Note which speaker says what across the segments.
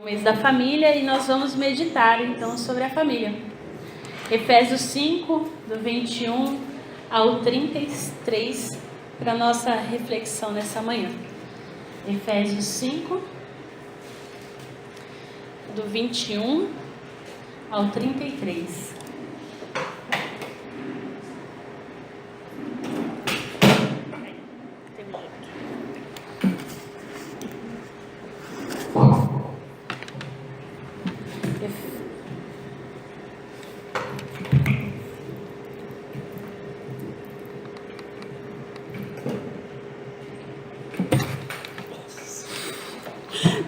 Speaker 1: Mês da família, e nós vamos meditar então sobre a família. Efésios 5, do 21 ao 33, para nossa reflexão nessa manhã. Efésios 5, do 21 ao 33.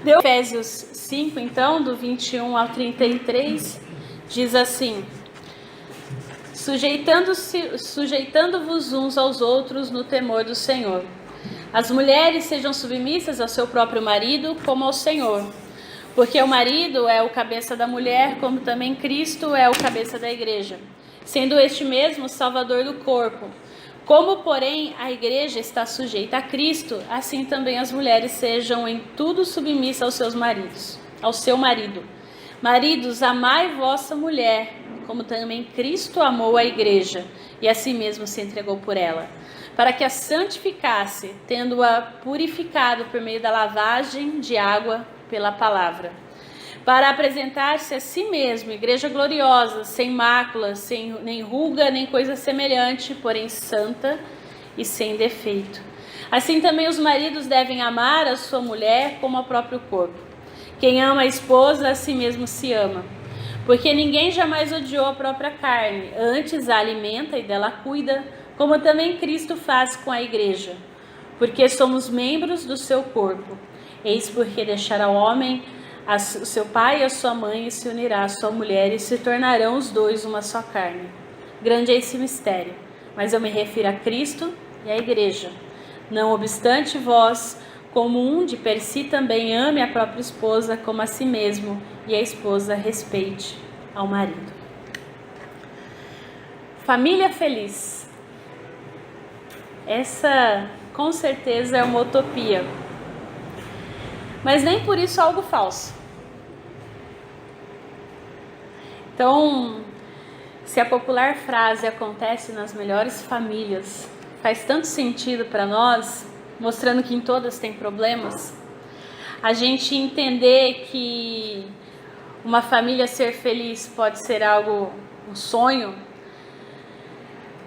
Speaker 1: Efésios 5, então, do 21 ao 33, diz assim: sujeitando-vos uns aos outros no temor do Senhor. As mulheres sejam submissas ao seu próprio marido, como ao Senhor. Porque o marido é o cabeça da mulher, como também Cristo é o cabeça da igreja, sendo este mesmo o salvador do corpo. Como, porém, a igreja está sujeita a Cristo, assim também as mulheres sejam em tudo submissas aos seus maridos, ao seu marido. Maridos, amai vossa mulher, como também Cristo amou a igreja, e a si mesmo se entregou por ela, para que a santificasse, tendo-a purificado por meio da lavagem de água pela palavra, para apresentar-se a si mesmo, igreja gloriosa, sem mácula, sem nem ruga, nem coisa semelhante, porém santa e sem defeito. Assim também os maridos devem amar a sua mulher como ao próprio corpo. Quem ama a esposa, a si mesmo se ama. Porque ninguém jamais odiou a própria carne, antes a alimenta e dela cuida, como também Cristo faz com a igreja. Porque somos membros do seu corpo. Eis porque deixará o homem o seu pai e a sua mãe, e se unirá à sua mulher, e se tornarão os dois uma só carne. Grande é esse mistério, mas eu me refiro a Cristo e à igreja. Não obstante, vós, como um de per si, também ame a própria esposa como a si mesmo, e a esposa respeite ao marido. Família feliz. Essa, com certeza, é uma utopia. Mas nem por isso algo falso. Então, se a popular frase acontece nas melhores famílias, faz tanto sentido para nós, mostrando que em todas tem problemas, a gente entender que uma família ser feliz pode ser algo, um sonho.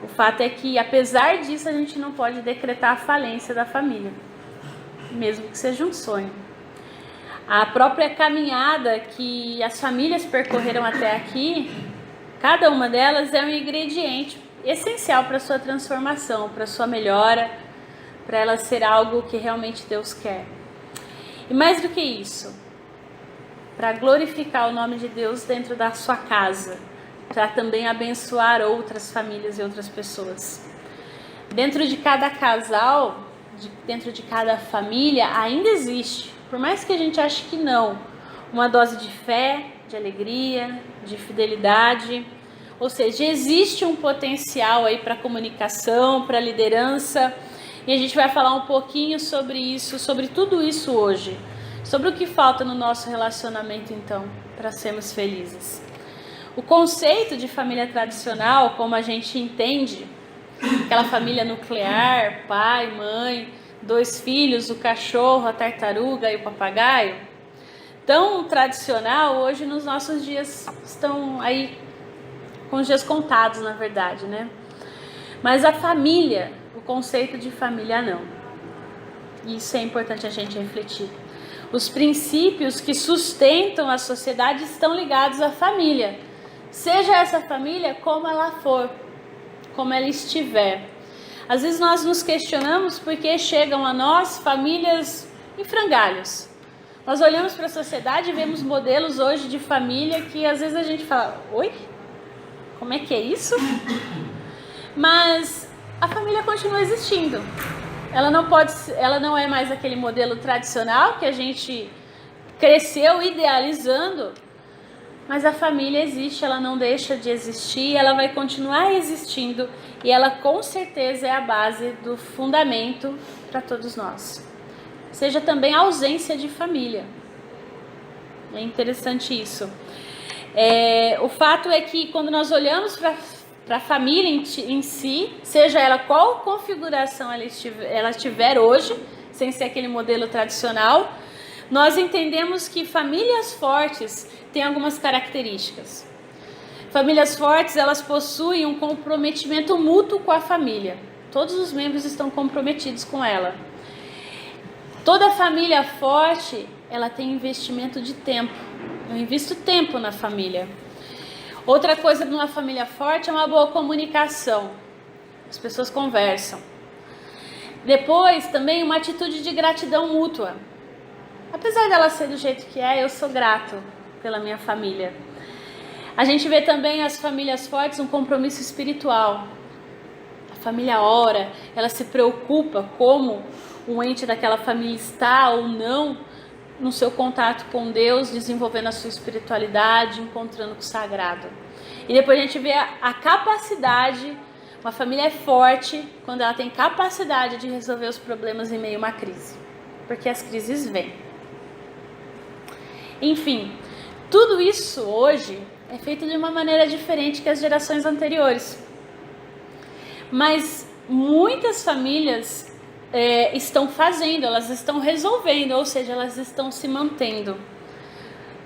Speaker 1: O fato é que, apesar disso, a gente não pode decretar a falência da família, mesmo que seja um sonho. A própria caminhada que as famílias percorreram até aqui, cada uma delas é um ingrediente essencial para a sua transformação, para a sua melhora, para ela ser algo que realmente Deus quer. E mais do que isso, para glorificar o nome de Deus dentro da sua casa, para também abençoar outras famílias e outras pessoas. Dentro de cada casal, dentro de cada família, ainda existe, por mais que a gente ache que não, uma dose de fé, de alegria, de fidelidade. Ou seja, existe um potencial aí para comunicação, para liderança. E a gente vai falar um pouquinho sobre isso, sobre tudo isso hoje. Sobre o que falta no nosso relacionamento, então, para sermos felizes. O conceito de família tradicional, como a gente entende, aquela família nuclear, pai, mãe, 2 filhos, o cachorro, a tartaruga e o papagaio, tão tradicional, hoje nos nossos dias estão aí com os dias contados, na verdade, né? Mas a família, o conceito de família não. Isso é importante a gente refletir. Os princípios que sustentam a sociedade estão ligados à família. Seja essa família como ela for, como ela estiver. Às vezes nós nos questionamos porque chegam a nós famílias em frangalhos. Nós olhamos para a sociedade e vemos modelos hoje de família que às vezes a gente fala, oi? Como é que é isso? Mas a família continua existindo. Ela não é mais aquele modelo tradicional que a gente cresceu idealizando, mas a família existe, ela não deixa de existir, ela vai continuar existindo e ela com certeza é a base do fundamento para todos nós. Seja também a ausência de família. É interessante isso. O fato é que quando nós olhamos para a família em si, seja ela qual configuração ela tiver hoje, sem ser aquele modelo tradicional, nós entendemos que famílias fortes têm algumas características. Famílias fortes, elas possuem um comprometimento mútuo com a família. Todos os membros estão comprometidos com ela. Toda família forte, ela tem investimento de tempo. Eu invisto tempo na família. Outra coisa de uma família forte é uma boa comunicação. As pessoas conversam. Depois, também uma atitude de gratidão mútua. Apesar dela ser do jeito que é, eu sou grato pela minha família. A gente vê também as famílias fortes um compromisso espiritual. A família ora, ela se preocupa como o ente daquela família está ou não no seu contato com Deus, desenvolvendo a sua espiritualidade, encontrando com o sagrado. E depois a gente vê a capacidade, uma família é forte quando ela tem capacidade de resolver os problemas em meio a uma crise, porque as crises vêm. Enfim, tudo isso hoje é feito de uma maneira diferente que as gerações anteriores. Mas muitas famílias estão fazendo, elas estão resolvendo, ou seja, elas estão se mantendo.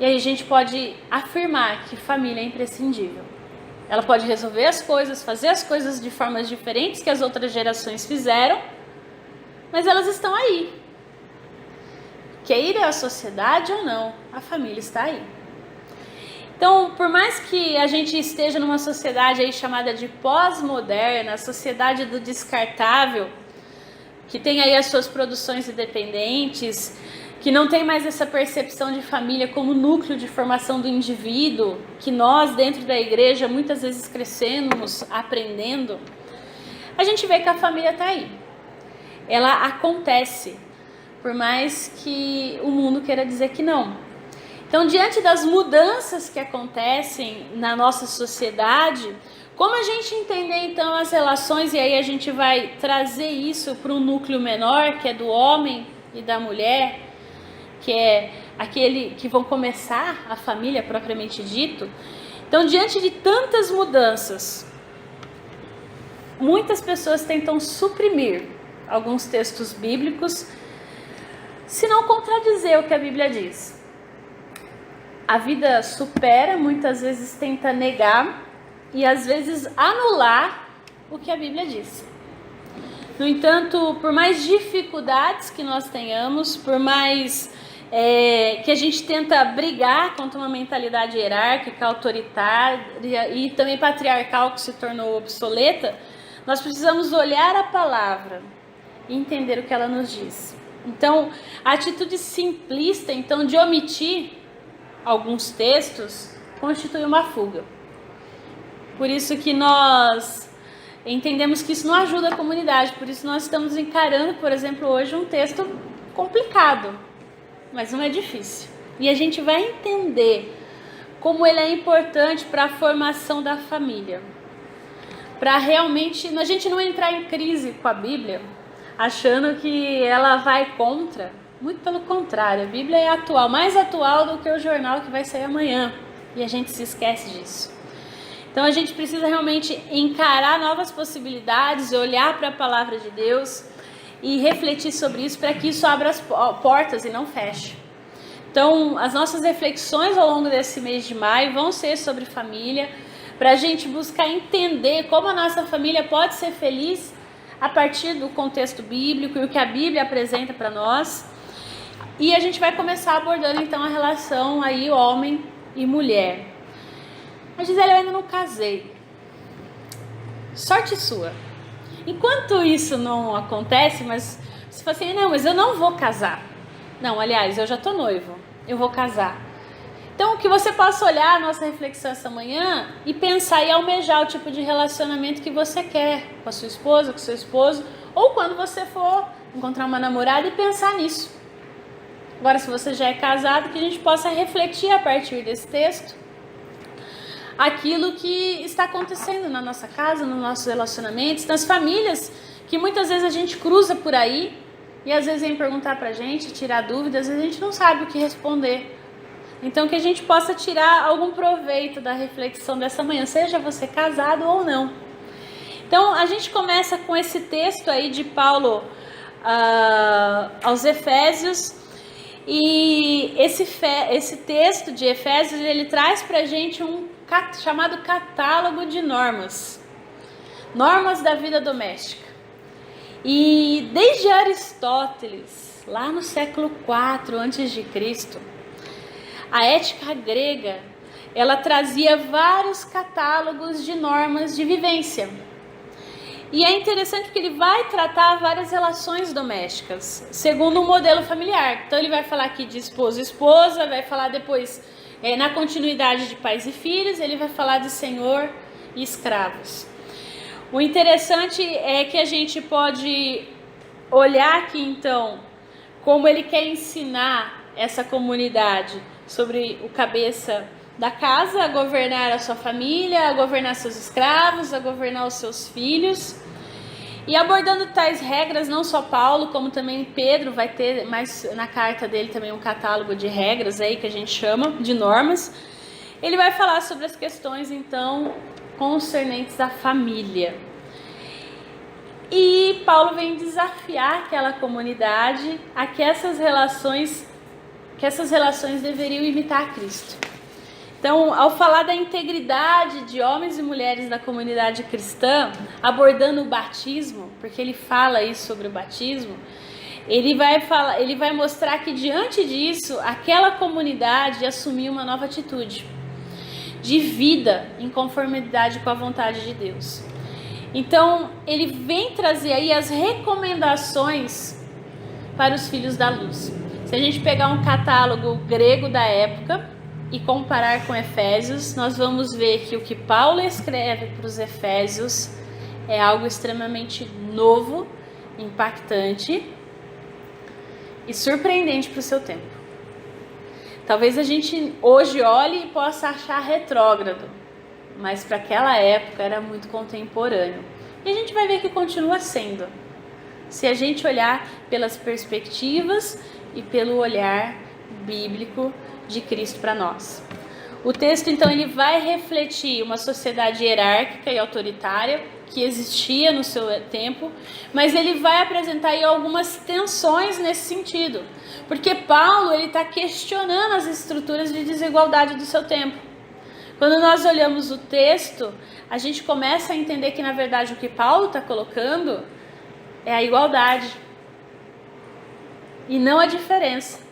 Speaker 1: E aí a gente pode afirmar que família é imprescindível. Ela pode resolver as coisas, fazer as coisas de formas diferentes que as outras gerações fizeram, mas elas estão aí. Queira a sociedade ou não, a família está aí. Então, por mais que a gente esteja numa sociedade aí chamada de pós-moderna, a sociedade do descartável, que tem aí as suas produções independentes, que não tem mais essa percepção de família como núcleo de formação do indivíduo, que nós dentro da igreja muitas vezes crescemos, aprendendo, a gente vê que a família está aí. Ela acontece, por mais que o mundo queira dizer que não. Então, diante das mudanças que acontecem na nossa sociedade, como a gente entender então as relações, e aí a gente vai trazer isso para um núcleo menor, que é do homem e da mulher, que é aquele que vão começar a família propriamente dito. Então, diante de tantas mudanças, muitas pessoas tentam suprimir alguns textos bíblicos, se não contradizer o que a Bíblia diz. A vida supera, muitas vezes tenta negar e às vezes anular o que a Bíblia diz. No entanto, por mais dificuldades que nós tenhamos, por mais que a gente tenta brigar contra uma mentalidade hierárquica, autoritária e também patriarcal que se tornou obsoleta, nós precisamos olhar a palavra e entender o que ela nos diz. Então, a atitude simplista então, de omitir alguns textos constitui uma fuga. Por isso que nós entendemos que isso não ajuda a comunidade, por isso nós estamos encarando, por exemplo, hoje um texto complicado, mas não é difícil. E a gente vai entender como ele é importante para a formação da família. Para realmente a gente não entrar em crise com a Bíblia, achando que ela vai contra. Muito pelo contrário, a Bíblia é atual, mais atual do que o jornal que vai sair amanhã. E a gente se esquece disso. Então a gente precisa realmente encarar novas possibilidades, olhar para a palavra de Deus e refletir sobre isso para que isso abra as portas e não feche. Então as nossas reflexões ao longo desse mês de maio vão ser sobre família, para a gente buscar entender como a nossa família pode ser feliz a partir do contexto bíblico e o que a Bíblia apresenta para nós. E a gente vai começar abordando então a relação aí homem e mulher. A Gisele, eu ainda não casei. Sorte sua. Enquanto isso não acontece, mas você fala assim, não, mas eu não vou casar. Não, aliás, eu já tô noivo, eu vou casar. Então, que você possa olhar a nossa reflexão essa manhã e pensar e almejar o tipo de relacionamento que você quer com a sua esposa, com o seu esposo, ou quando você for encontrar uma namorada e pensar nisso. Agora, se você já é casado, que a gente possa refletir a partir desse texto aquilo que está acontecendo na nossa casa, nos nossos relacionamentos, nas famílias, que muitas vezes a gente cruza por aí e às vezes vem perguntar pra gente, tirar dúvidas, e a gente não sabe o que responder. Então que a gente possa tirar algum proveito da reflexão dessa manhã, seja você casado ou não. Então a gente começa com esse texto aí de Paulo aos Efésios, e esse texto de Efésios, ele traz pra gente um chamado catálogo de normas da vida doméstica. E desde Aristóteles, lá no século IV a.C., a ética grega, ela trazia vários catálogos de normas de vivência. E é interessante porque ele vai tratar várias relações domésticas, segundo um modelo familiar. Então ele vai falar aqui de esposo e esposa, vai falar depois, na continuidade, de pais e filhos, ele vai falar de senhor e escravos. O interessante é que a gente pode olhar aqui então, como ele quer ensinar essa comunidade sobre o cabeça da casa, a governar a sua família, a governar seus escravos, a governar os seus filhos. E abordando tais regras, não só Paulo, como também Pedro vai ter mais na carta dele também um catálogo de regras aí que a gente chama de normas. Ele vai falar sobre as questões então concernentes à família. E Paulo vem desafiar aquela comunidade a que essas relações deveriam imitar Cristo. Então, ao falar da integridade de homens e mulheres da comunidade cristã, abordando o batismo, porque ele fala isso sobre o batismo, ele vai mostrar que diante disso, aquela comunidade assumiu uma nova atitude de vida em conformidade com a vontade de Deus. Então, ele vem trazer aí as recomendações para os filhos da luz. Se a gente pegar um catálogo grego da época e comparar com Efésios, nós vamos ver que o que Paulo escreve para os Efésios é algo extremamente novo, impactante e surpreendente para o seu tempo. Talvez a gente hoje olhe e possa achar retrógrado, mas para aquela época era muito contemporâneo. E a gente vai ver que continua sendo, se a gente olhar pelas perspectivas e pelo olhar bíblico de Cristo para nós. O texto então ele vai refletir uma sociedade hierárquica e autoritária que existia no seu tempo, mas ele vai apresentar aí algumas tensões nesse sentido, porque Paulo ele está questionando as estruturas de desigualdade do seu tempo. Quando nós olhamos o texto, a gente começa a entender que na verdade o que Paulo está colocando é a igualdade e não a diferença.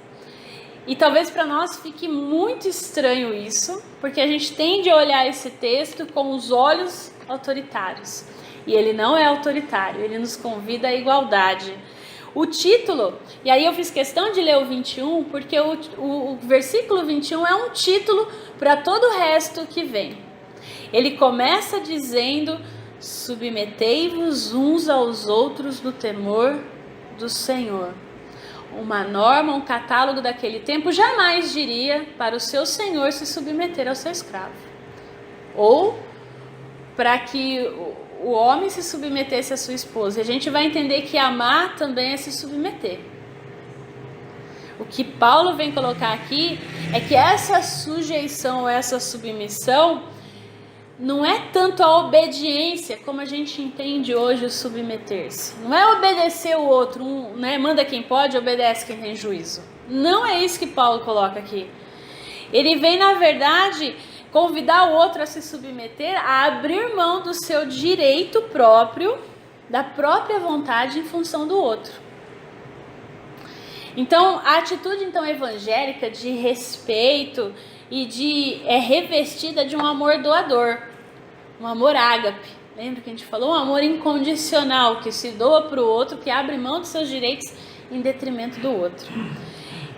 Speaker 1: E talvez para nós fique muito estranho isso, porque a gente tende a olhar esse texto com os olhos autoritários. E ele não é autoritário, ele nos convida à igualdade. O título, e aí eu fiz questão de ler o 21, porque o versículo 21 é um título para todo o resto que vem. Ele começa dizendo: submetei-vos uns aos outros no temor do Senhor. Uma norma, um catálogo daquele tempo jamais diria para o seu senhor se submeter ao seu escravo, ou para que o homem se submetesse à sua esposa. E a gente vai entender que amar também é se submeter. O que Paulo vem colocar aqui é que essa sujeição, essa submissão, não é tanto a obediência como a gente entende hoje o submeter-se. Não é obedecer o outro, manda quem pode, obedece quem tem juízo. Não é isso que Paulo coloca aqui. Ele vem, na verdade, convidar o outro a se submeter, a abrir mão do seu direito próprio, da própria vontade em função do outro. Então, a atitude evangélica de respeito e é revestida de um amor doador, um amor ágape. Lembra que a gente falou? Um amor incondicional, que se doa para o outro, que abre mão dos seus direitos em detrimento do outro.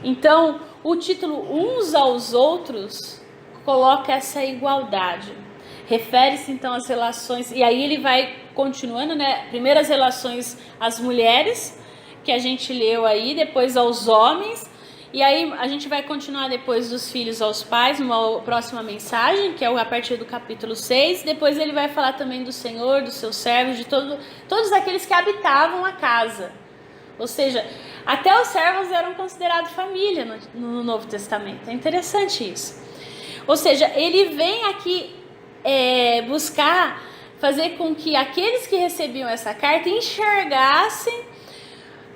Speaker 1: Então, o título Uns aos Outros coloca essa igualdade. Refere-se então às relações, e aí ele vai continuando, primeiro as relações às mulheres, que a gente leu aí, depois aos homens, e aí a gente vai continuar depois dos filhos aos pais, numa próxima mensagem, que é a partir do capítulo 6. Depois ele vai falar também do Senhor, dos seus servos, de todos aqueles que habitavam a casa. Ou seja, Até os servos eram considerados família no Novo Testamento. É interessante isso. Ou seja, ele vem aqui buscar fazer com que aqueles que recebiam essa carta enxergassem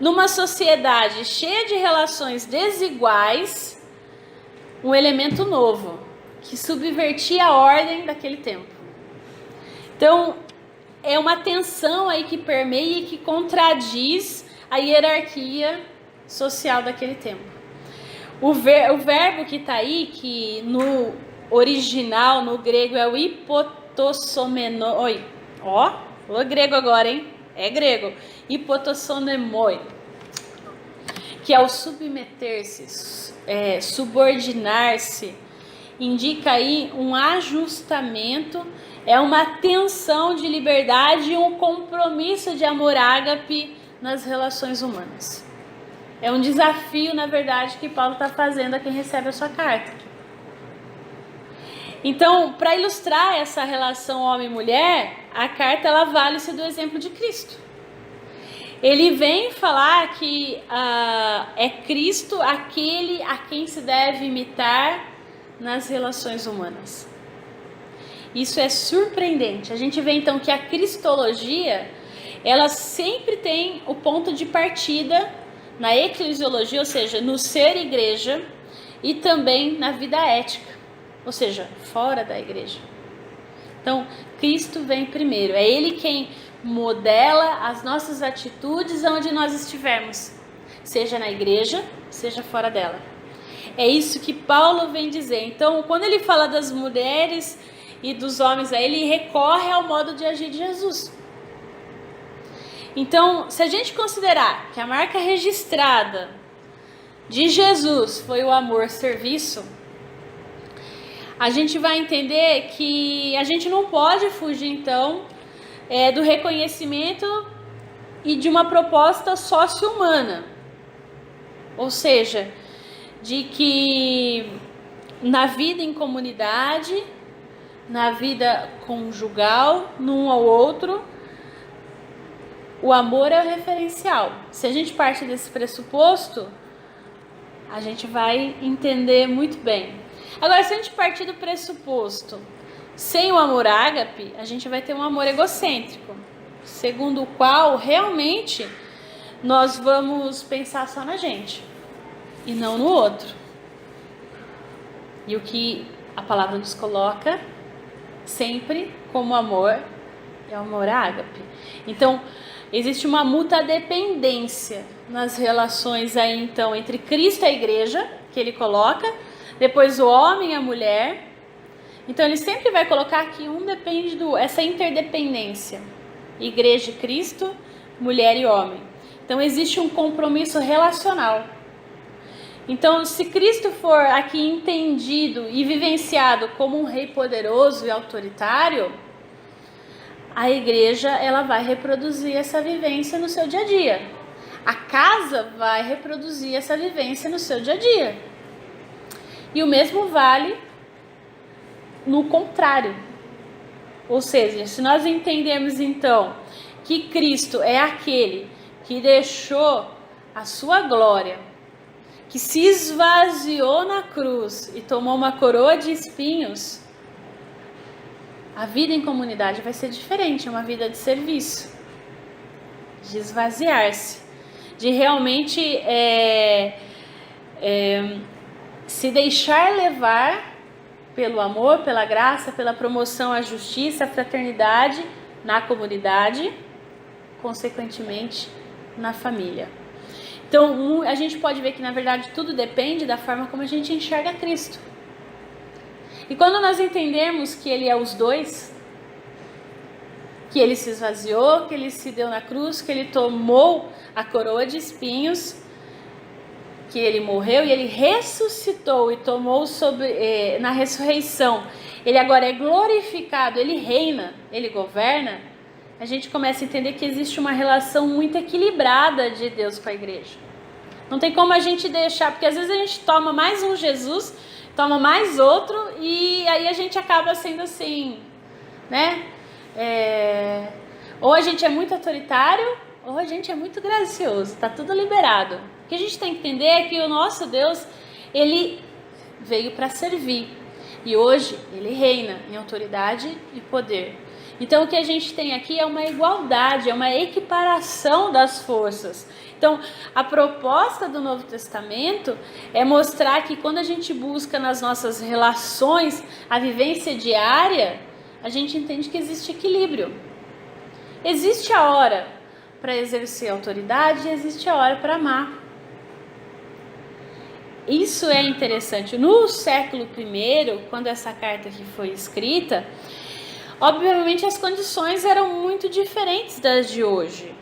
Speaker 1: numa sociedade cheia de relações desiguais um elemento novo, que subvertia a ordem daquele tempo. Então, é uma tensão aí que permeia e que contradiz a hierarquia social daquele tempo. O verbo que está aí, que no original, no grego, é o hipotossomenoi. Ó, o grego agora, hein? É grego. Hipotossonemoi, que é o submeter-se, subordinar-se. Indica aí um ajustamento, é uma tensão de liberdade e um compromisso de amor ágape nas relações humanas. É um desafio, na verdade, que Paulo está fazendo a quem recebe a sua carta. Então, para ilustrar essa relação homem-mulher, a carta ela vale-se do exemplo de Cristo. Ele vem falar que é Cristo aquele a quem se deve imitar nas relações humanas. Isso é surpreendente. A gente vê então que a cristologia, ela sempre tem o ponto de partida na eclesiologia, ou seja, no ser igreja, e também na vida ética, ou seja, fora da igreja. Então, Cristo vem primeiro. É Ele quem modela as nossas atitudes onde nós estivermos, seja na igreja, seja fora dela. É isso que Paulo vem dizer. Então, quando ele fala das mulheres e dos homens, aí ele recorre ao modo de agir de Jesus. Então, se a gente considerar que a marca registrada de Jesus foi o amor-serviço, a gente vai entender que a gente não pode fugir, então, do reconhecimento e de uma proposta sócio-humana. Ou seja, de que na vida em comunidade, na vida conjugal, num ao outro, o amor é o referencial. Se a gente parte desse pressuposto, a gente vai entender muito bem. Agora, se a gente partir do pressuposto, sem o amor ágape, a gente vai ter um amor egocêntrico, segundo o qual realmente nós vamos pensar só na gente e não no outro. E o que a palavra nos coloca sempre como amor é o amor ágape. Então, existe uma mútua dependência nas relações aí, então, entre Cristo e a igreja, que ele coloca, depois o homem e a mulher. Então, ele sempre vai colocar que um depende do essa interdependência. Igreja e Cristo, mulher e homem. Então, existe um compromisso relacional. Então, se Cristo for aqui entendido e vivenciado como um rei poderoso e autoritário, a igreja ela vai reproduzir essa vivência no seu dia a dia. A casa vai reproduzir essa vivência no seu dia a dia. E o mesmo vale no contrário. Ou seja, se nós entendermos então que Cristo é aquele que deixou a sua glória, que se esvaziou na cruz e tomou uma coroa de espinhos, a vida em comunidade vai ser diferente, é uma vida de serviço, de esvaziar-se, de realmente se deixar levar pelo amor, pela graça, pela promoção à justiça, à fraternidade na comunidade, consequentemente na família. Então, a gente pode ver que, na verdade, tudo depende da forma como a gente enxerga Cristo. E quando nós entendemos que Ele é os dois, que Ele se esvaziou, que Ele se deu na cruz, que Ele tomou a coroa de espinhos, que Ele morreu e Ele ressuscitou e tomou na ressurreição, Ele agora é glorificado, Ele reina, Ele governa, a gente começa a entender que existe uma relação muito equilibrada de Deus com a igreja. Não tem como a gente deixar, porque às vezes a gente toma mais um Jesus, toma mais outro, e aí a gente acaba sendo assim, né? Ou a gente é muito autoritário, ou a gente é muito gracioso, tá tudo liberado. O que a gente tem que entender é que o nosso Deus, ele veio para servir. E hoje ele reina em autoridade e poder. Então o que a gente tem aqui é uma igualdade, é uma equiparação das forças. Então a proposta do Novo Testamento é mostrar que quando a gente busca nas nossas relações a vivência diária, a gente entende que existe equilíbrio. Existe a hora para exercer autoridade e existe a hora para amar. Isso é interessante. No século I, quando essa carta aqui foi escrita, obviamente as condições eram muito diferentes das de hoje,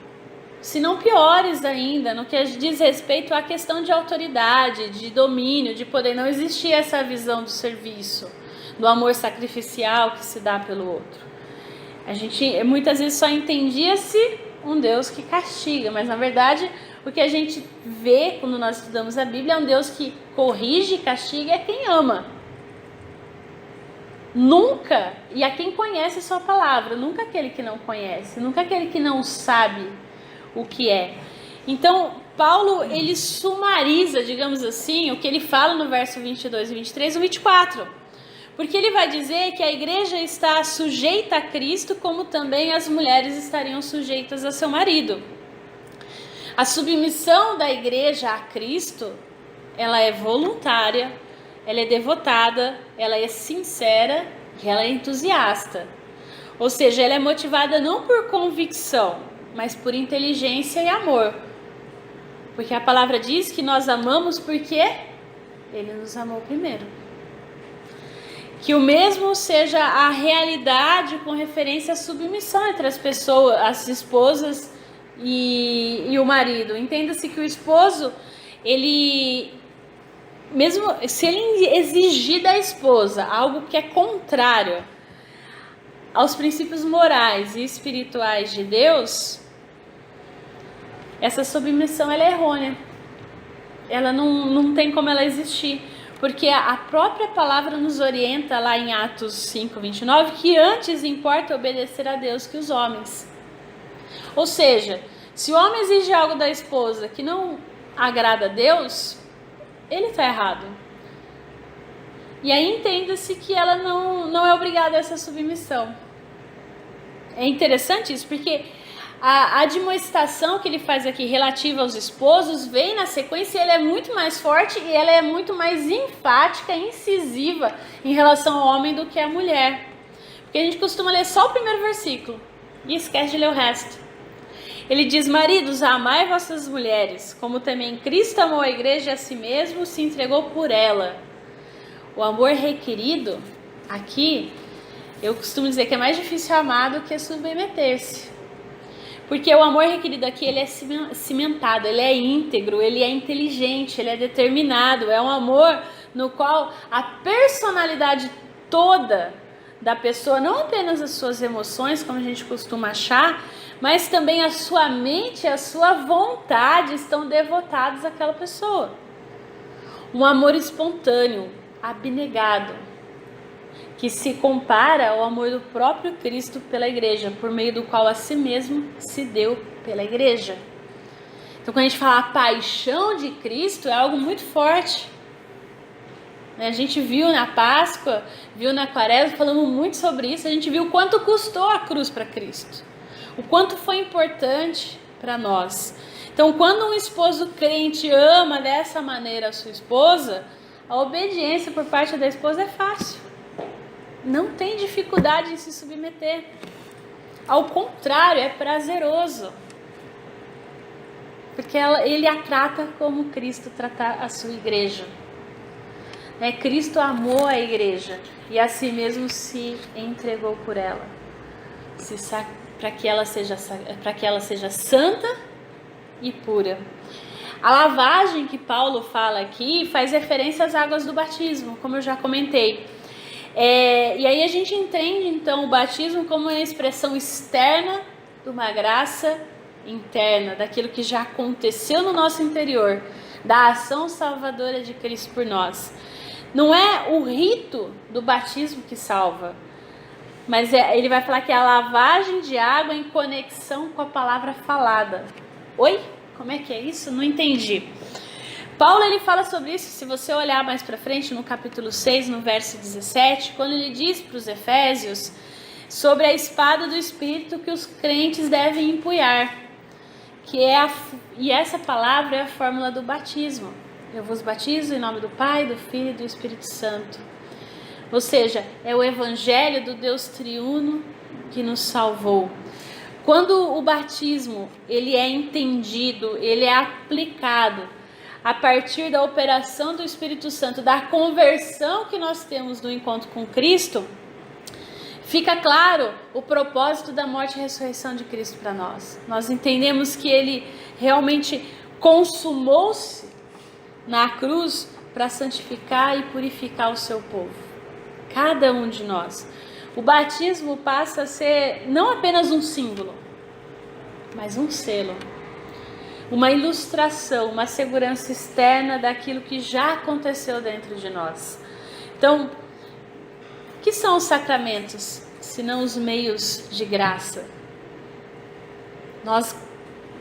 Speaker 1: se não piores ainda, no que diz respeito à questão de autoridade, de domínio, de poder. Não existia essa visão do serviço, do amor sacrificial que se dá pelo outro. A gente muitas vezes só entendia-se um Deus que castiga, mas na verdade o que a gente vê quando nós estudamos a Bíblia é um Deus que corrige e castiga é quem ama. Nunca, e a quem conhece a sua palavra, nunca aquele que não conhece, nunca aquele que não sabe o que é. Então, Paulo, ele sumariza, digamos assim, o que ele fala no verso 22 e 23 e 24. Porque ele vai dizer que a igreja está sujeita a Cristo, como também as mulheres estariam sujeitas a seu marido. A submissão da igreja a Cristo, ela é voluntária, ela é devotada, ela é sincera e ela é entusiasta. Ou seja, ela é motivada não por convicção, mas por inteligência e amor. Porque a palavra diz que nós amamos porque Ele nos amou primeiro. Que o mesmo seja a realidade com referência à submissão entre as pessoas, as esposas e o marido. Entenda-se que o esposo, ele, mesmo se ele exigir da esposa algo que é contrário aos princípios morais e espirituais de Deus, essa submissão ela é errônea. Ela não tem como ela existir. Porque a própria palavra nos orienta lá em Atos 5:29 que antes importa obedecer a Deus que os homens. Ou seja, se o homem exige algo da esposa que não agrada a Deus, ele está errado. E aí entenda-se que ela não é obrigada a essa submissão. É interessante isso, porque a admoestação que ele faz aqui relativa aos esposos vem na sequência e ela é muito mais forte e ela é muito mais enfática e incisiva em relação ao homem do que a mulher. Porque a gente costuma ler só o primeiro versículo e esquece de ler o resto. Ele diz: maridos, amai vossas mulheres, como também Cristo amou a igreja e a si mesmo se entregou por ela. O amor requerido, aqui, eu costumo dizer que é mais difícil amar do que submeter-se. Porque o amor requerido aqui, ele é cimentado, ele é íntegro, ele é inteligente, ele é determinado. É um amor no qual a personalidade toda da pessoa, não apenas as suas emoções, como a gente costuma achar, mas também a sua mente e a sua vontade estão devotados àquela pessoa. Um amor espontâneo, abnegado, que se compara ao amor do próprio Cristo pela igreja, por meio do qual a si mesmo se deu pela igreja. Então, quando a gente fala a paixão de Cristo, é algo muito forte. A gente viu na Páscoa, viu na Quaresma, falando muito sobre isso. A gente viu o quanto custou a cruz para Cristo, o quanto foi importante para nós. Então, quando um esposo crente ama dessa maneira a sua esposa, a obediência por parte da esposa é fácil. Não tem dificuldade em se submeter. Ao contrário, é prazeroso. Porque ele a trata como Cristo trata a sua igreja. Cristo amou a igreja e a si mesmo se entregou por ela. Para que ela seja santa e pura. A lavagem que Paulo fala aqui faz referência às águas do batismo, como eu já comentei. E aí a gente entende então o batismo como uma expressão externa de uma graça interna, daquilo que já aconteceu no nosso interior, da ação salvadora de Cristo por nós. Não é o rito do batismo que salva, mas ele vai falar que é a lavagem de água em conexão com a palavra falada. Oi? Como é que é isso? Não entendi. Paulo, ele fala sobre isso, se você olhar mais para frente, no capítulo 6, no verso 17, quando ele diz para os Efésios sobre a espada do Espírito que os crentes devem empunhar, e essa palavra é a fórmula do batismo. Eu vos batizo em nome do Pai, do Filho e do Espírito Santo. Ou seja, é o evangelho do Deus triuno que nos salvou. Quando o batismo ele é entendido, ele é aplicado a partir da operação do Espírito Santo, da conversão que nós temos no encontro com Cristo, fica claro o propósito da morte e ressurreição de Cristo para nós. Nós entendemos que ele realmente consumou-se na cruz para santificar e purificar o seu povo, cada um de nós. O batismo passa a ser não apenas um símbolo, mas um selo, uma ilustração, uma segurança externa daquilo que já aconteceu dentro de nós. Então, o que são os sacramentos, senão os meios de graça? Nós,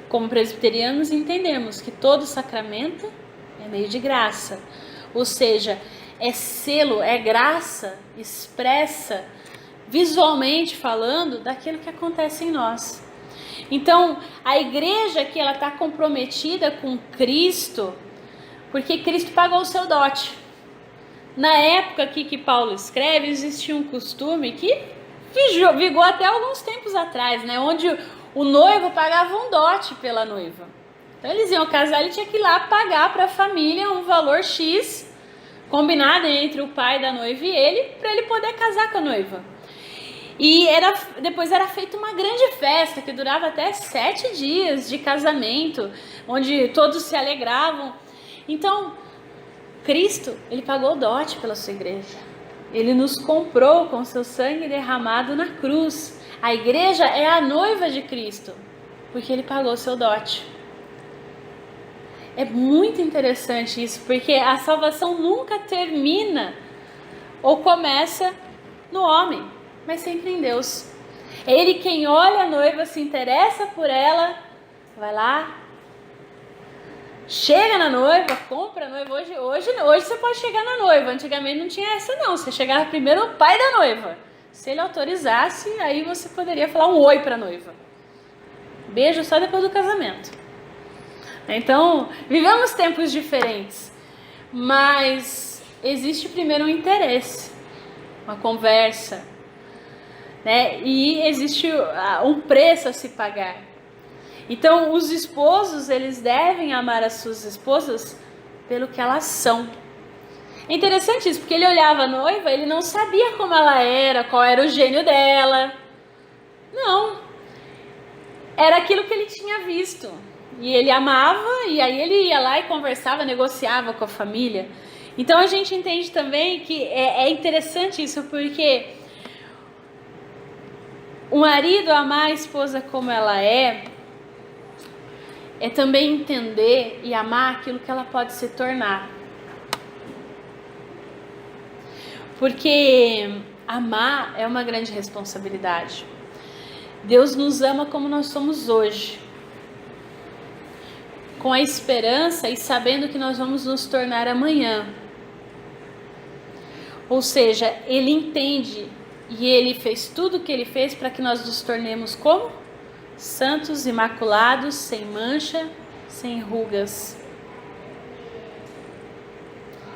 Speaker 1: como presbiterianos, entendemos que todo sacramento é meio de graça, ou seja, é selo, é graça expressa, visualmente falando, daquilo que acontece em nós. Então, a igreja que ela está comprometida com Cristo, porque Cristo pagou o seu dote. Na época aqui que Paulo escreve, existia um costume que vigou até alguns tempos atrás, né? Onde o noivo pagava um dote pela noiva. Então eles iam casar, ele tinha que ir lá pagar para a família um valor X, combinado entre o pai da noiva e ele, para ele poder casar com a noiva. E depois era feita uma grande festa, que durava até 7 dias de casamento, onde todos se alegravam. Então, Cristo, ele pagou o dote pela sua igreja. Ele nos comprou com seu sangue derramado na cruz. A igreja é a noiva de Cristo, porque ele pagou o seu dote. É muito interessante isso, porque a salvação nunca termina ou começa no homem, mas sempre em Deus. É ele quem olha a noiva, se interessa por ela, vai lá, chega na noiva, compra a noiva. Hoje você pode chegar na noiva, antigamente não tinha essa não, você chegava primeiro no pai da noiva. Se ele autorizasse, aí você poderia falar um oi para a noiva. Beijo só depois do casamento. Então, vivemos tempos diferentes, mas existe primeiro um interesse, uma conversa, né? E existe um preço a se pagar. Então, os esposos, eles devem amar as suas esposas pelo que elas são. É interessante isso, porque ele olhava a noiva, ele não sabia como ela era, qual era o gênio dela. Não. Era aquilo que ele tinha visto. E ele amava, e aí ele ia lá e conversava, negociava com a família. Então a gente entende também que é interessante isso, porque o marido amar a esposa como ela é também entender e amar aquilo que ela pode se tornar. Porque amar é uma grande responsabilidade. Deus nos ama como nós somos hoje, com a esperança e sabendo que nós vamos nos tornar amanhã. Ou seja, ele entende e ele fez tudo o que ele fez para que nós nos tornemos como? Santos, imaculados, sem mancha, sem rugas.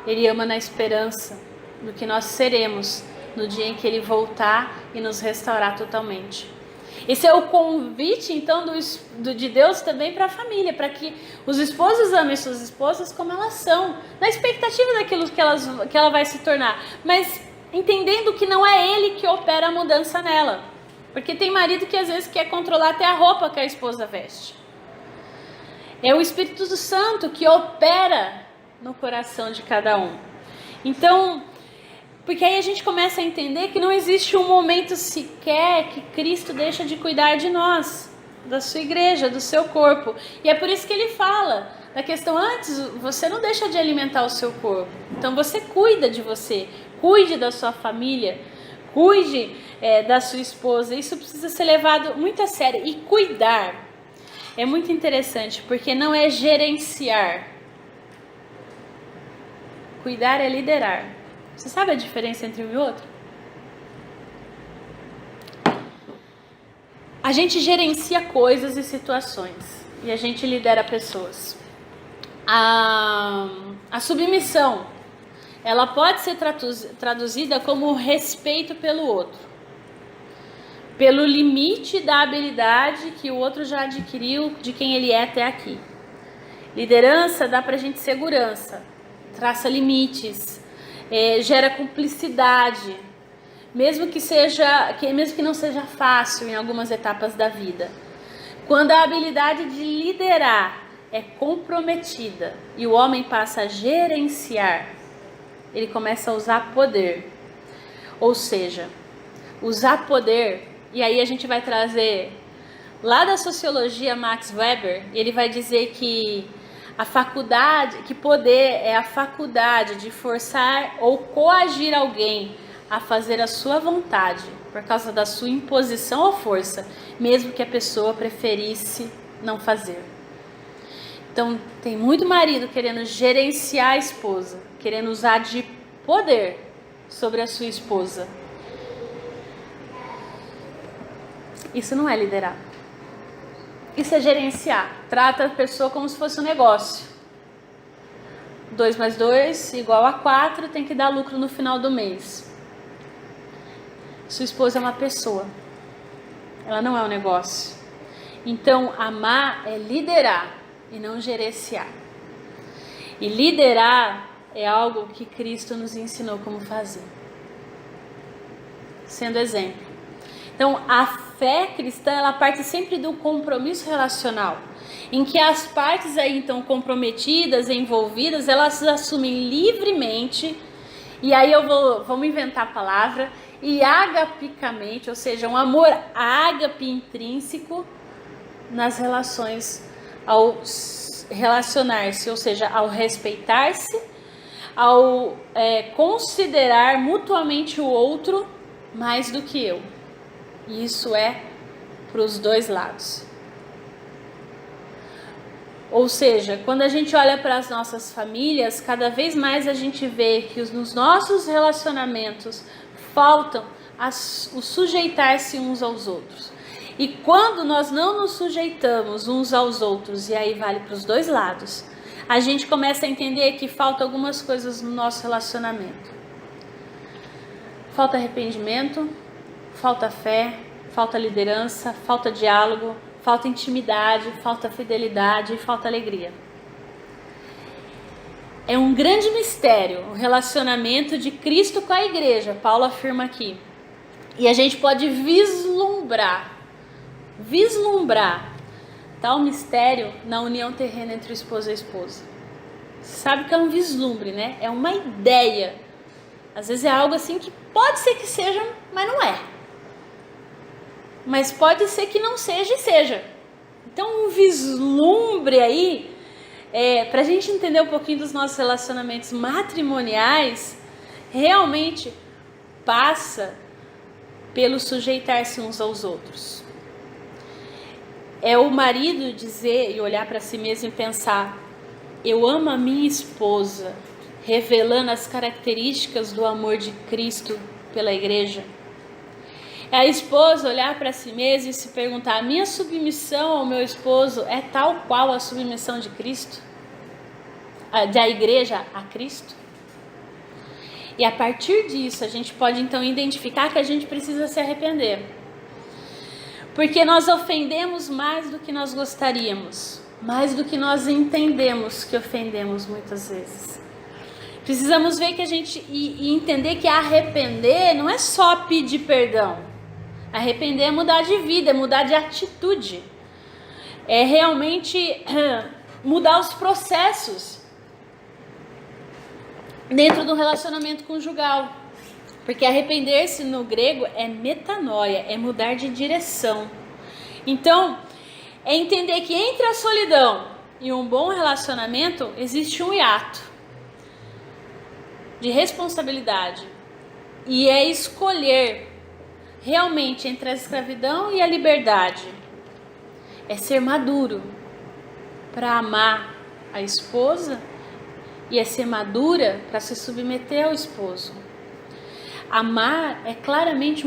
Speaker 1: Ele ama na esperança do que nós seremos no dia em que ele voltar e nos restaurar totalmente. Esse é o convite, então, de Deus também para a família, para que os esposos amem suas esposas como elas são, na expectativa daquilo que ela vai se tornar, mas entendendo que não é ele que opera a mudança nela, porque tem marido que às vezes quer controlar até a roupa que a esposa veste. É o Espírito Santo que opera no coração de cada um. Então, porque aí a gente começa a entender que não existe um momento sequer que Cristo deixa de cuidar de nós, da sua igreja, do seu corpo. E é por isso que ele fala da questão antes, você não deixa de alimentar o seu corpo. Então você cuida de você, cuide da sua família, cuide da sua esposa. Isso precisa ser levado muito a sério. E cuidar é muito interessante, porque não é gerenciar. Cuidar é liderar. Você sabe a diferença entre um e outro? A gente gerencia coisas e situações e a gente lidera pessoas. A submissão, ela pode ser traduzida como respeito pelo outro, pelo limite da habilidade que o outro já adquiriu de quem ele é até aqui. Liderança dá pra gente segurança, traça limites, gera cumplicidade, mesmo que não seja fácil em algumas etapas da vida. Quando a habilidade de liderar é comprometida e o homem passa a gerenciar, ele começa a usar poder. Ou seja, usar poder, e aí a gente vai trazer lá da sociologia Max Weber, ele vai dizer que poder é a faculdade de forçar ou coagir alguém a fazer a sua vontade, por causa da sua imposição ou força, mesmo que a pessoa preferisse não fazer. Então, tem muito marido querendo gerenciar a esposa, querendo usar de poder sobre a sua esposa. Isso não é liderar. Isso é gerenciar. Trata a pessoa como se fosse um negócio. 2 mais 2 igual a 4, tem que dar lucro no final do mês. Sua esposa é uma pessoa. Ela não é um negócio. Então, amar é liderar e não gerenciar. E liderar é algo que Cristo nos ensinou como fazer. Sendo exemplo. Então, a fé cristã, ela parte sempre do compromisso relacional, em que as partes aí então comprometidas, envolvidas, elas assumem livremente, e aí vamos inventar a palavra, e agapicamente, ou seja, um amor ágape intrínseco nas relações, ao relacionar-se, ou seja, ao respeitar-se, ao considerar mutuamente o outro mais do que eu. E isso é para os dois lados. Ou seja, quando a gente olha para as nossas famílias, cada vez mais a gente vê que nos nossos relacionamentos faltam o sujeitar-se uns aos outros. E quando nós não nos sujeitamos uns aos outros, e aí vale para os dois lados, a gente começa a entender que falta algumas coisas no nosso relacionamento. Falta arrependimento, falta fé, falta liderança, falta diálogo, falta intimidade, falta fidelidade, falta alegria. É um grande mistério o relacionamento de Cristo com a igreja, Paulo afirma aqui. E a gente pode vislumbrar tal mistério na união terrena entre o esposo e a esposa. Você sabe que é um vislumbre, né? É uma ideia. Às vezes é algo assim que pode ser que seja, mas não é. Mas pode ser que não seja e seja. Então um vislumbre aí, para a gente entender um pouquinho dos nossos relacionamentos matrimoniais, realmente passa pelo sujeitar-se uns aos outros. É o marido dizer e olhar para si mesmo e pensar: eu amo a minha esposa, revelando as características do amor de Cristo pela igreja. É a esposa olhar para si mesma e se perguntar: a minha submissão ao meu esposo é tal qual a submissão de Cristo? Da igreja a Cristo? E a partir disso a gente pode então identificar que a gente precisa se arrepender. Porque nós ofendemos mais do que nós gostaríamos, mais do que nós entendemos que ofendemos muitas vezes. Precisamos ver que e entender que arrepender não é só pedir perdão. Arrepender é mudar de vida, é mudar de atitude. É realmente mudar os processos dentro do relacionamento conjugal. Porque arrepender-se no grego é metanoia, é mudar de direção. Então, é entender que entre a solidão e um bom relacionamento existe um hiato de responsabilidade. E é escolher realmente entre a escravidão e a liberdade. é ser maduro para amar a esposa e é ser madura para se submeter ao esposo. Amar é claramente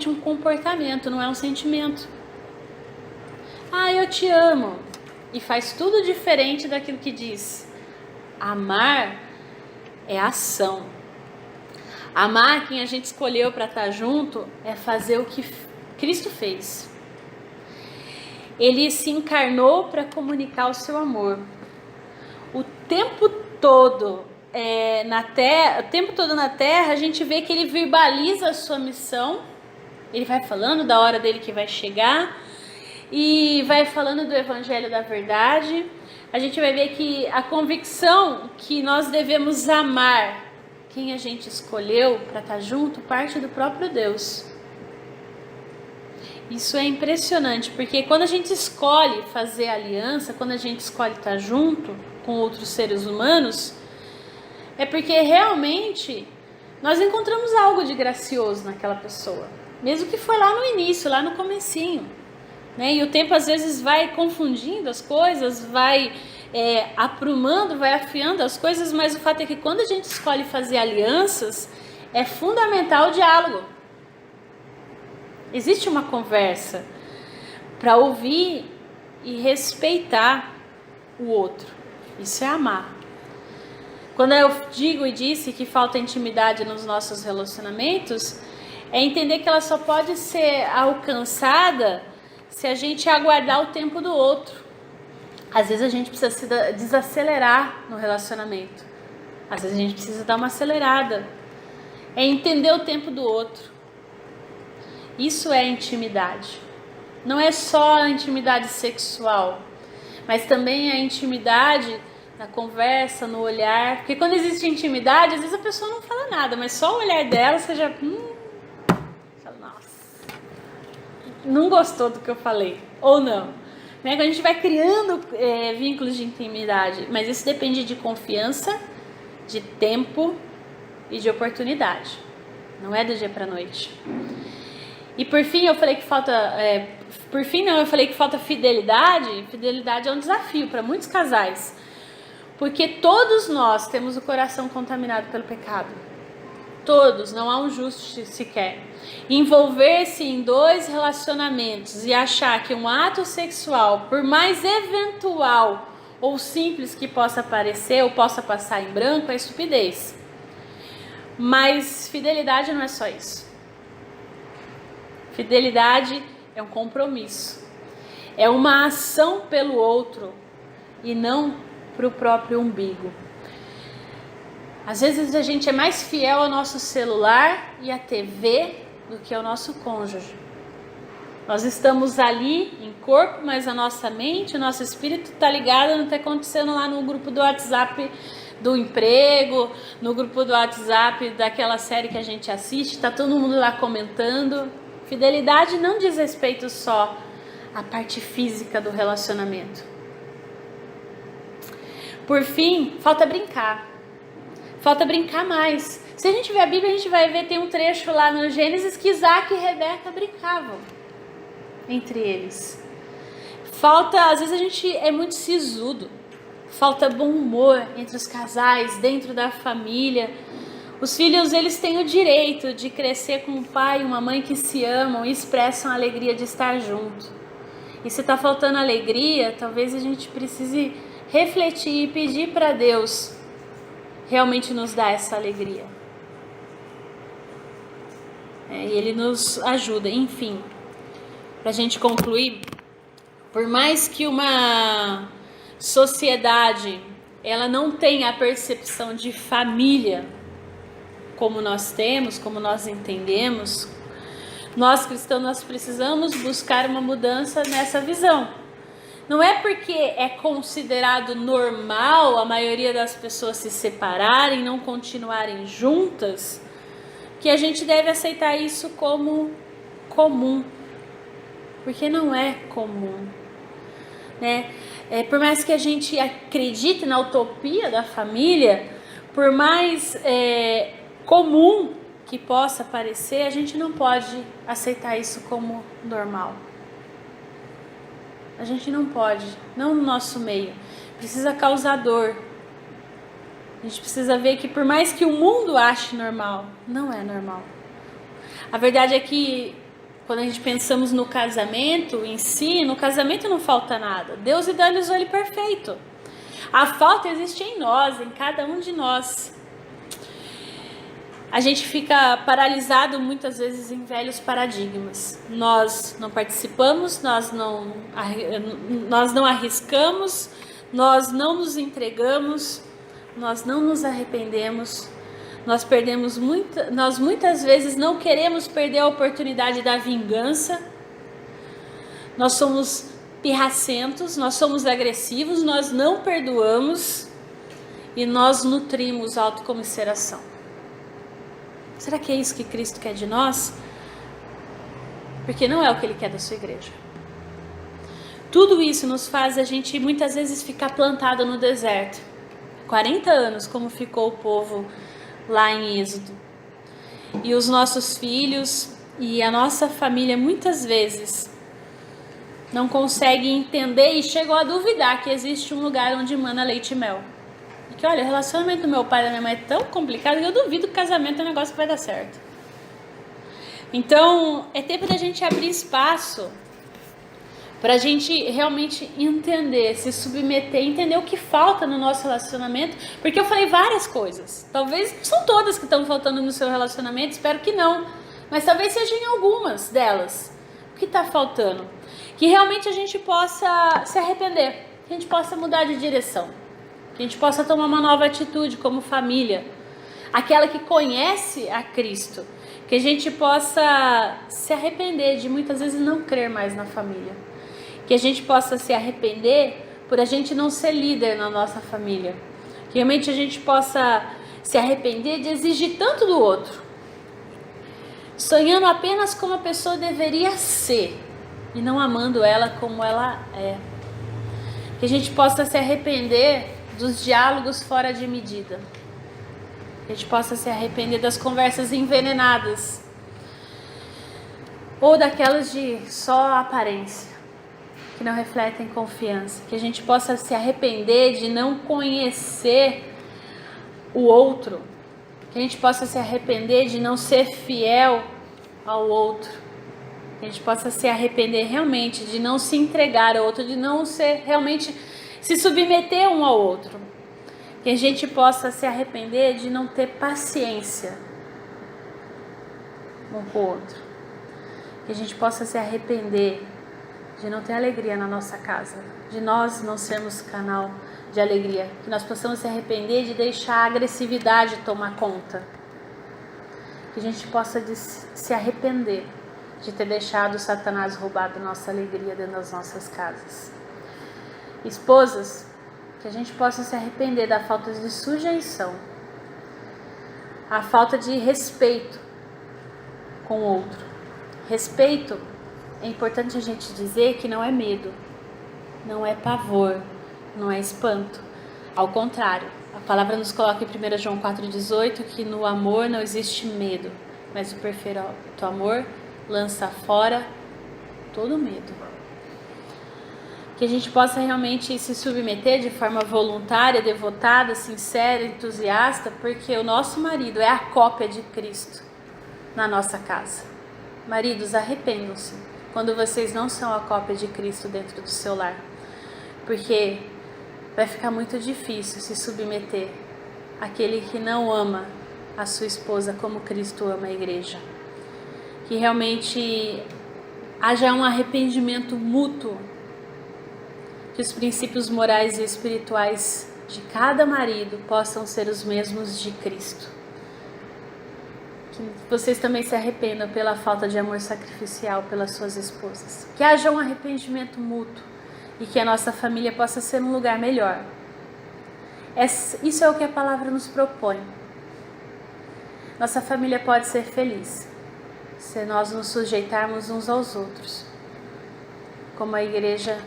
Speaker 1: um comportamento, não é um sentimento. Ah, eu te amo. E faz tudo diferente daquilo que diz. Amar é ação. Amar quem a gente escolheu para estar junto é fazer o que Cristo fez. Ele se encarnou para comunicar o seu amor. O tempo todo na terra, a gente vê que ele verbaliza a sua missão. Ele vai falando da hora dele que vai chegar e vai falando do evangelho da verdade. A gente vai ver que a convicção que nós devemos amar quem a gente escolheu para estar junto parte do próprio Deus. Isso é impressionante, porque quando a gente escolhe fazer aliança, quando a gente escolhe estar junto com outros seres humanos, é porque realmente nós encontramos algo de gracioso naquela pessoa, mesmo que foi lá no início, lá no comecinho, né? E o tempo às vezes vai confundindo as coisas, vai aprumando, vai afiando as coisas, mas o fato é que quando a gente escolhe fazer alianças, é fundamental o diálogo. Existe uma conversa para ouvir e respeitar o outro. Isso é amar. Quando eu digo e disse que falta intimidade nos nossos relacionamentos, é entender que ela só pode ser alcançada se a gente aguardar o tempo do outro. Às vezes a gente precisa se desacelerar no relacionamento. Às vezes a gente precisa dar uma acelerada. É entender o tempo do outro. Isso é intimidade. Não é só a intimidade sexual, mas também a intimidade na conversa, no olhar. Porque quando existe intimidade, às vezes a pessoa não fala nada, mas só o olhar dela você já... fala, nossa, não gostou do que eu falei, ou não. Né? Quando a gente vai criando vínculos de intimidade, mas isso depende de confiança, de tempo e de oportunidade. Não é do dia para a noite. E por fim eu falei que falta... eu falei que falta fidelidade. Fidelidade é um desafio para muitos casais. Porque todos nós temos o coração contaminado pelo pecado. Todos, não há um justo sequer. Envolver-se em 2 relacionamentos e achar que um ato sexual, por mais eventual ou simples que possa parecer ou possa passar em branco, é estupidez. Mas fidelidade não é só isso. Fidelidade é um compromisso. É uma ação pelo outro e não para o próprio umbigo. Às vezes a gente é mais fiel ao nosso celular e à TV do que ao nosso cônjuge. Nós estamos ali em corpo, mas a nossa mente, o nosso espírito está ligado no que está acontecendo lá no grupo do WhatsApp do emprego, no grupo do WhatsApp daquela série que a gente assiste, está todo mundo lá comentando. Fidelidade não diz respeito só à parte física do relacionamento. Por fim, falta brincar. Falta brincar mais. Se a gente ver a Bíblia, a gente vai ver, tem um trecho lá no Gênesis que Isaac e Rebeca brincavam entre eles. Às vezes a gente é muito sisudo. Falta bom humor entre os casais, dentro da família. Os filhos, eles têm o direito de crescer com um pai e uma mãe que se amam e expressam a alegria de estar junto. E se está faltando alegria, talvez a gente precise refletir e pedir para Deus realmente nos dar essa alegria. E Ele nos ajuda. Enfim, para a gente concluir, por mais que uma sociedade ela não tenha a percepção de família como nós temos, como nós entendemos, nós cristãos nós precisamos buscar uma mudança nessa visão. Não é porque é considerado normal a maioria das pessoas se separarem, não continuarem juntas, que a gente deve aceitar isso como comum. Porque não é comum, né? Por mais que a gente acredite na utopia da família, por mais comum que possa parecer, a gente não pode aceitar isso como normal. A gente não pode, não no nosso meio. Precisa causar dor. A gente precisa ver que por mais que o mundo ache normal, não é normal. A verdade é que quando a gente pensamos no casamento em si, no casamento não falta nada. Deus idealizou ele perfeito. A falta existe em nós, em cada um de nós. A gente fica paralisado muitas vezes em velhos paradigmas. Nós não participamos, nós não arriscamos, nós não nos entregamos, nós não nos arrependemos. Nós muitas vezes não queremos perder a oportunidade da vingança. Nós somos pirracentos, nós somos agressivos, nós não perdoamos e nós nutrimos autocomiseração. Será que é isso que Cristo quer de nós? Porque não é o que Ele quer da sua igreja. Tudo isso nos faz a gente muitas vezes ficar plantado no deserto. 40 anos, como ficou o povo lá em Êxodo. E os nossos filhos e a nossa família muitas vezes não conseguem entender e chegam a duvidar que existe um lugar onde mana leite e mel. E que olha, o relacionamento do meu pai e da minha mãe é tão complicado que eu duvido que o casamento é um negócio que vai dar certo. Então é tempo da gente abrir espaço para a gente realmente entender, se submeter, entender o que falta no nosso relacionamento, porque eu falei várias coisas, talvez não são todas que estão faltando no seu relacionamento, espero que não, mas talvez sejam algumas delas. O que está faltando? Que realmente a gente possa se arrepender, que a gente possa mudar de direção, que a gente possa tomar uma nova atitude como família, aquela que conhece a Cristo, que a gente possa se arrepender de muitas vezes não crer mais na família. Que a gente possa se arrepender por a gente não ser líder na nossa família. Que realmente a gente possa se arrepender de exigir tanto do outro. Sonhando apenas como a pessoa deveria ser. E não amando ela como ela é. Que a gente possa se arrepender dos diálogos fora de medida. Que a gente possa se arrepender das conversas envenenadas. Ou daquelas de só aparência, que não refletem confiança, que a gente possa se arrepender de não conhecer o outro, que a gente possa se arrepender de não ser fiel ao outro, que a gente possa se arrepender realmente de não se entregar ao outro, de não ser realmente se submeter um ao outro, que a gente possa se arrepender de não ter paciência um com o outro, que a gente possa se arrepender de não ter alegria na nossa casa, de nós não sermos canal de alegria, que nós possamos se arrepender de deixar a agressividade tomar conta, que a gente possa se arrepender de ter deixado Satanás roubar a nossa alegria dentro das nossas casas. Esposas, que a gente possa se arrepender da falta de sujeição, a falta de respeito com o outro. Respeito, é importante a gente dizer que não é medo, não é pavor, não é espanto. Ao contrário, a palavra nos coloca em 1 João 4,18 que no amor não existe medo, mas o perfeito amor lança fora todo medo. Que a gente possa realmente se submeter de forma voluntária, devotada, sincera, entusiasta, porque o nosso marido é a cópia de Cristo na nossa casa. Maridos, arrependam-se quando vocês não são a cópia de Cristo dentro do seu lar, porque vai ficar muito difícil se submeter àquele que não ama a sua esposa como Cristo ama a igreja. Que realmente haja um arrependimento mútuo, que os princípios morais e espirituais de cada marido possam ser os mesmos de Cristo. Que vocês também se arrependam pela falta de amor sacrificial pelas suas esposas. Que haja um arrependimento mútuo e que a nossa família possa ser um lugar melhor. Isso é o que a palavra nos propõe. Nossa família pode ser feliz se nós nos sujeitarmos uns aos outros, como a igreja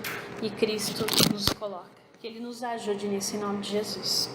Speaker 1: e Cristo nos coloca. Que Ele nos ajude nisso em nome de Jesus.